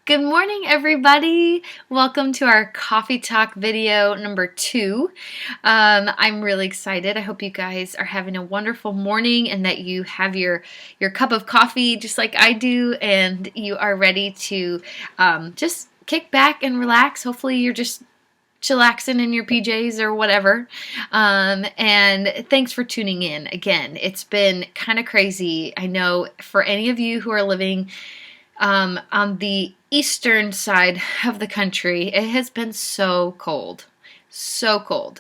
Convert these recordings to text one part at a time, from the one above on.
Good morning, everybody. Welcome to our Coffee Talk video number 2. I'm really excited. I hope you guys are having a wonderful morning and that you have your cup of coffee just like I do, and you are ready to just kick back and relax. Hopefully you're just chillaxing in your PJs or whatever. And thanks for tuning in. Again, it's been kind of crazy. I know for any of you who are living on the eastern side of the country, it has been so cold,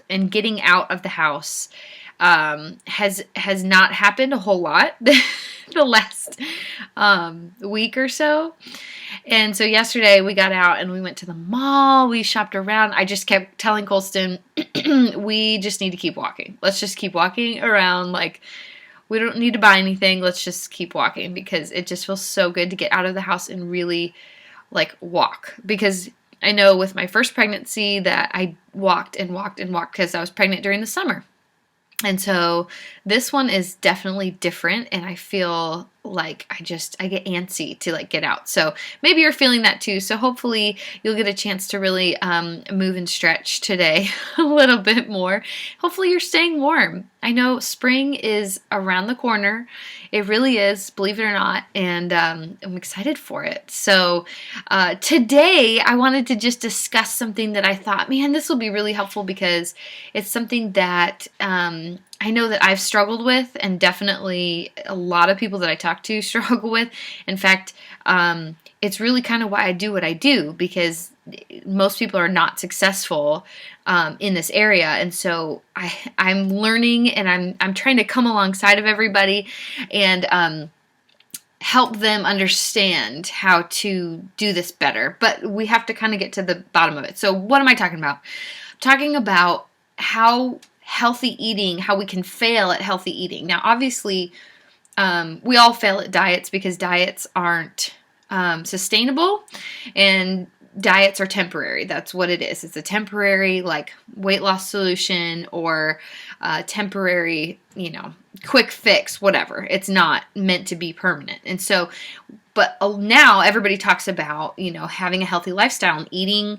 and getting out of the house has not happened a whole lot the last week or so. And so yesterday we got out and we went to the mall. We shopped around. I just kept telling Colston, we just need to keep walking. Let's just keep walking around. Like, we don't need to buy anything. Let's just keep walking because it just feels so good to get out of the house and really like walk. Because I know with my first pregnancy that I walked and walked and walked because I was pregnant during the summer. And so this one is definitely different, and I feel like I get antsy to like get out. So maybe you're feeling that too. So hopefully you'll get a chance to really move and stretch today a little bit more. Hopefully you're staying warm. I know spring is around the corner. It really is, believe it or not, and I'm excited for it. So today I wanted to just discuss something that I thought, man, this will be really helpful because it's something that I know that I've struggled with, and definitely a lot of people that I talk to struggle with. In fact, it's really kind of why I do what I do, because most people are not successful in this area, and so I'm learning, and I'm trying to come alongside of everybody and help them understand how to do this better. But we have to kind of get to the bottom of it. So what am I talking about? I'm talking about how healthy eating, how we can fail at healthy eating. Now, obviously, we all fail at diets because diets aren't sustainable, and diets are temporary. That's what it is. It's a temporary like weight loss solution or temporary, quick fix, whatever. It's not meant to be permanent. And so, but now everybody talks about, having a healthy lifestyle and eating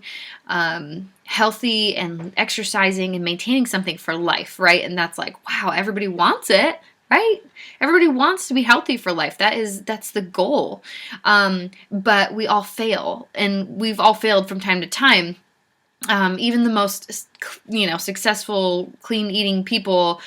healthy and exercising and maintaining something for life, right? And that's like, wow, everybody wants it, right? Everybody wants to be healthy for life. That's the goal. But we all fail, and we've all failed from time to time. Even the most, successful, clean eating people,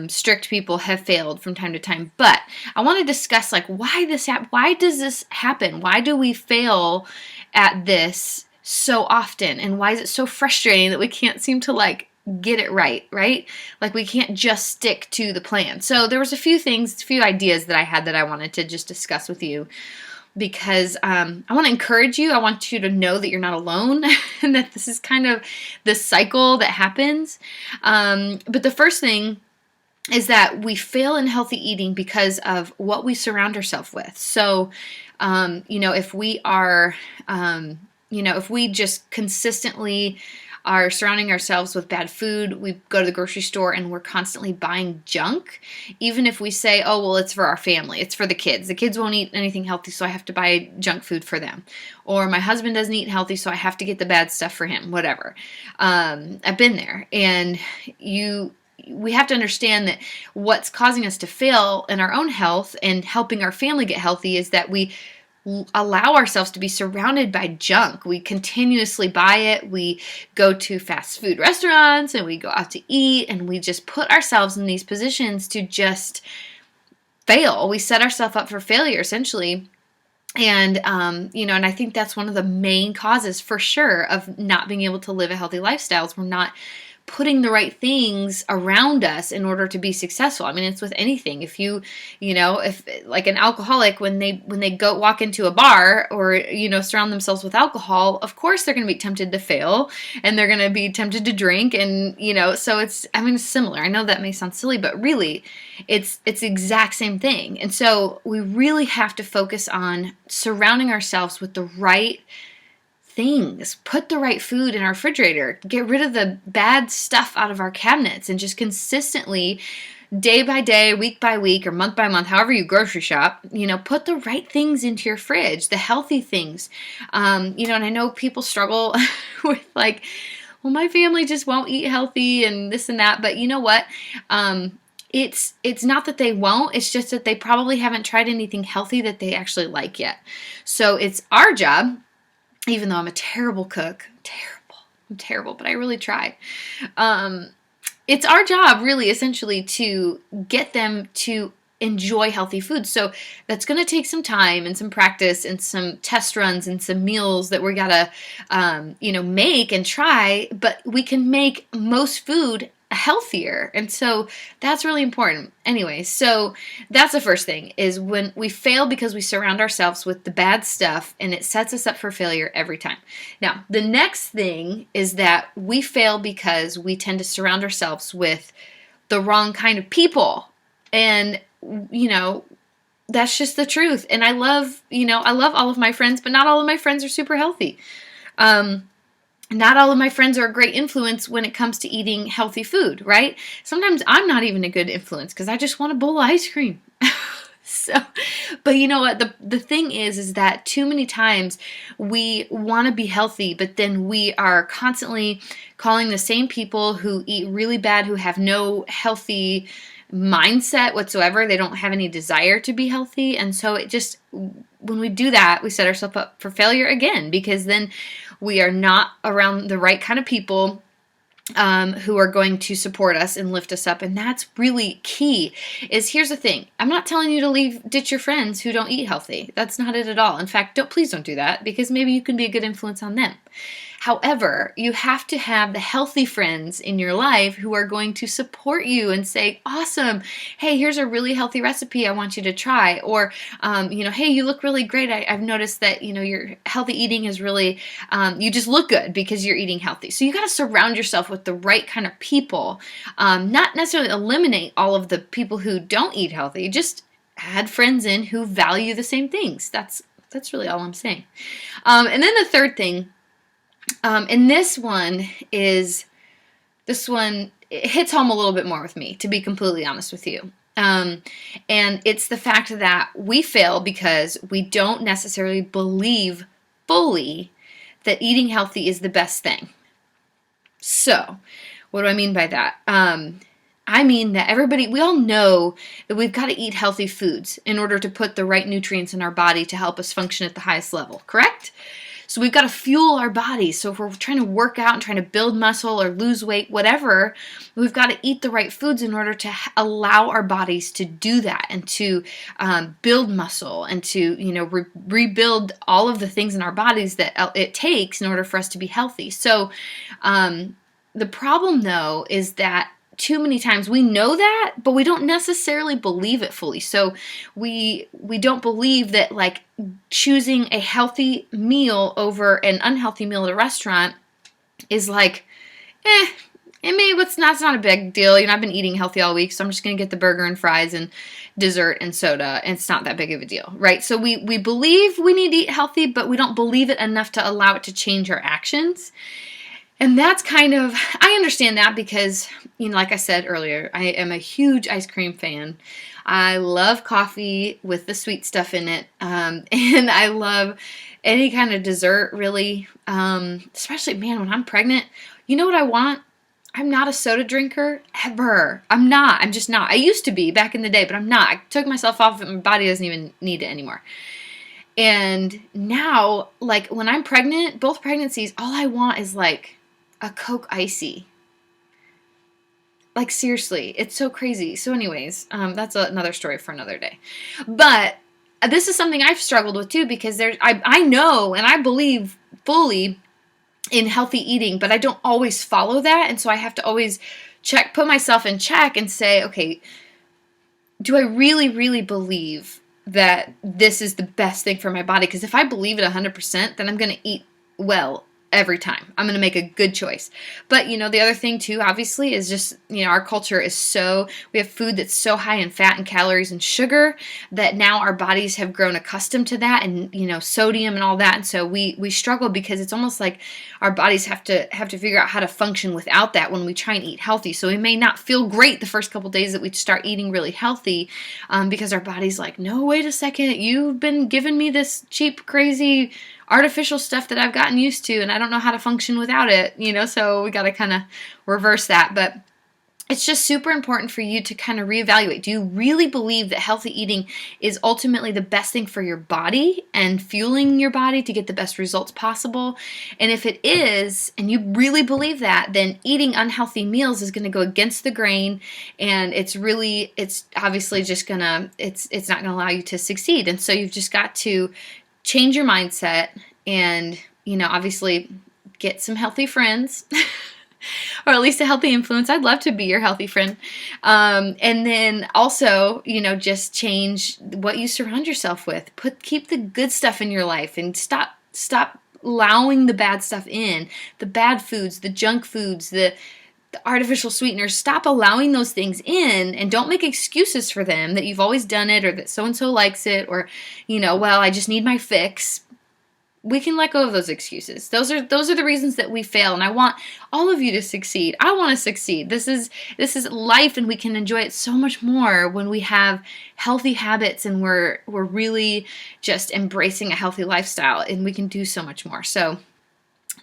strict people have failed from time to time. But I want to discuss why does this happen? Why do we fail at this so often? And why is it so frustrating that we can't seem to get it right? Like we can't just stick to the plan. So there was a few ideas that I had that I wanted to just discuss with you, because I want to encourage you. I want you to know that you're not alone and that this is kind of the cycle that happens. But the first thing is that we fail in healthy eating because of what we surround ourselves with. So, if we are, if we just consistently are surrounding ourselves with bad food, we go to the grocery store and we're constantly buying junk, even if we say, oh, well, it's for our family, it's for the kids. The kids won't eat anything healthy, so I have to buy junk food for them. Or my husband doesn't eat healthy, so I have to get the bad stuff for him, whatever. I've been there. And we have to understand that what's causing us to fail in our own health and helping our family get healthy is that we allow ourselves to be surrounded by junk. We continuously buy it. We go to fast food restaurants and we go out to eat, and we just put ourselves in these positions to just fail. We set ourselves up for failure, essentially. And, and I think that's one of the main causes for sure of not being able to live a healthy lifestyle is we're not putting the right things around us in order to be successful. I mean, it's with anything. If if like an alcoholic, when they go walk into a bar or, surround themselves with alcohol, of course they're going to be tempted to fail and they're going to be tempted to drink. And, so it's similar. I know that may sound silly, but really it's the exact same thing. And so we really have to focus on surrounding ourselves with the right things. Put the right food in our refrigerator. Get rid of the bad stuff out of our cabinets and just consistently day by day, week by week, or month by month, however you grocery shop, put the right things into your fridge, the healthy things. And I know people struggle with like, well, my family just won't eat healthy and this and that. But you know what? It's not that they won't. It's just that they probably haven't tried anything healthy that they actually like yet. So it's our job, even though I'm a terrible cook, I'm terrible, but I really try. It's our job, really, essentially, to get them to enjoy healthy food. So that's going to take some time and some practice and some test runs and some meals that we gotta, make and try. But we can make most food healthier, and so that's really important. Anyway, so that's the first thing, is when we fail because we surround ourselves with the bad stuff, and it sets us up for failure every time. Now, the next thing is that we fail because we tend to surround ourselves with the wrong kind of people, and that's just the truth. And I love all of my friends, but not all of my friends are super healthy. Not all of my friends are a great influence when it comes to eating healthy food, right? Sometimes I'm not even a good influence because I just want a bowl of ice cream. But you know what? The thing is that too many times we want to be healthy, but then we are constantly calling the same people who eat really bad, who have no healthy mindset whatsoever. They don't have any desire to be healthy. And so when we do that, we set ourselves up for failure again, because then we are not around the right kind of people who are going to support us and lift us up. And that's really key. Here's the thing. I'm not telling you to ditch your friends who don't eat healthy. That's not it at all. In fact, please don't do that, because maybe you can be a good influence on them. However, you have to have the healthy friends in your life who are going to support you and say, awesome, hey, here's a really healthy recipe I want you to try. Or, hey, you look really great. I've noticed that, your healthy eating is really, you just look good because you're eating healthy. So you got to surround yourself with the right kind of people, not necessarily eliminate all of the people who don't eat healthy, just add friends in who value the same things. That's really all I'm saying. And then the third thing, and this one it hits home a little bit more with me, to be completely honest with you. And it's the fact that we fail because we don't necessarily believe fully that eating healthy is the best thing. So, what do I mean by that? I mean that we all know that we've got to eat healthy foods in order to put the right nutrients in our body to help us function at the highest level, correct? So we've got to fuel our bodies. So if we're trying to work out and trying to build muscle or lose weight, whatever, we've got to eat the right foods in order to allow our bodies to do that and to build muscle and to rebuild all of the things in our bodies that it takes in order for us to be healthy. So the problem, though, is that too many times we know that, but we don't necessarily believe it fully. So we don't believe that, like, choosing a healthy meal over an unhealthy meal at a restaurant is like, it's not a big deal. I've been eating healthy all week, so I'm just going to get the burger and fries and dessert and soda, and it's not that big of a deal, right? So we believe we need to eat healthy, but we don't believe it enough to allow it to change our actions. And that's I understand that because, like I said earlier, I am a huge ice cream fan. I love coffee with the sweet stuff in it. And I love any kind of dessert, really. Especially, man, when I'm pregnant, you know what I want? I'm not a soda drinker, ever. I'm just not. I used to be back in the day, but I'm not. I took myself off it. My body doesn't even need it anymore. And now, like, when I'm pregnant, both pregnancies, all I want is, like, a Coke Icy. Like, seriously, it's so crazy. So anyways, that's another story for another day. But this is something I've struggled with too, because I know and I believe fully in healthy eating, but I don't always follow that. And so I have to always put myself in check and say, okay, do I really, really believe that this is the best thing for my body? Because if I believe it 100%, then I'm going to eat well every time. I'm going to make a good choice. But, the other thing too, obviously, is just, our culture is we have food that's so high in fat and calories and sugar that now our bodies have grown accustomed to that, and, sodium and all that. And so we struggle because it's almost like our bodies have to figure out how to function without that when we try and eat healthy. So we may not feel great the first couple days that we start eating really healthy, because our body's like, no, wait a second, you've been giving me this cheap, crazy, artificial stuff that I've gotten used to, and I don't know how to function without it, so we got to kind of reverse that. But it's just super important for you to kind of reevaluate. Do you really believe that healthy eating is ultimately the best thing for your body and fueling your body to get the best results possible? And if it is, and you really believe that, then eating unhealthy meals is going to go against the grain, and it's obviously just it's not going to allow you to succeed. And so you've just got to change your mindset and, obviously get some healthy friends or at least a healthy influence. I'd love to be your healthy friend. And then also, just change what you surround yourself with. Keep the good stuff in your life and stop allowing the bad stuff in, the bad foods, the junk foods, the artificial sweeteners. Stop allowing those things in, and don't make excuses for them that you've always done it, or that so-and-so likes it, or, well, I just need my fix. We can let go of those excuses. Those are the reasons that we fail, and I want all of you to succeed. I want to succeed. This is life, and we can enjoy it so much more when we have healthy habits and we're really just embracing a healthy lifestyle, and we can do so much more. So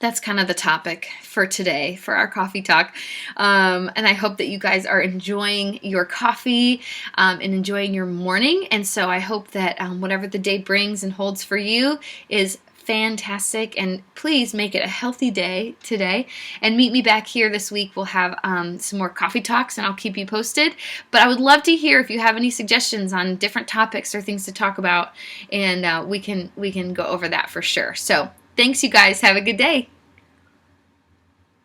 that's kind of the topic for today, for our coffee talk. And I hope that you guys are enjoying your coffee and enjoying your morning. And so I hope that whatever the day brings and holds for you is fantastic, and please make it a healthy day today, and meet me back here this week. We'll have some more coffee talks, and I'll keep you posted. But I would love to hear if you have any suggestions on different topics or things to talk about, and we can go over that for sure. So thanks, you guys. Have a good day.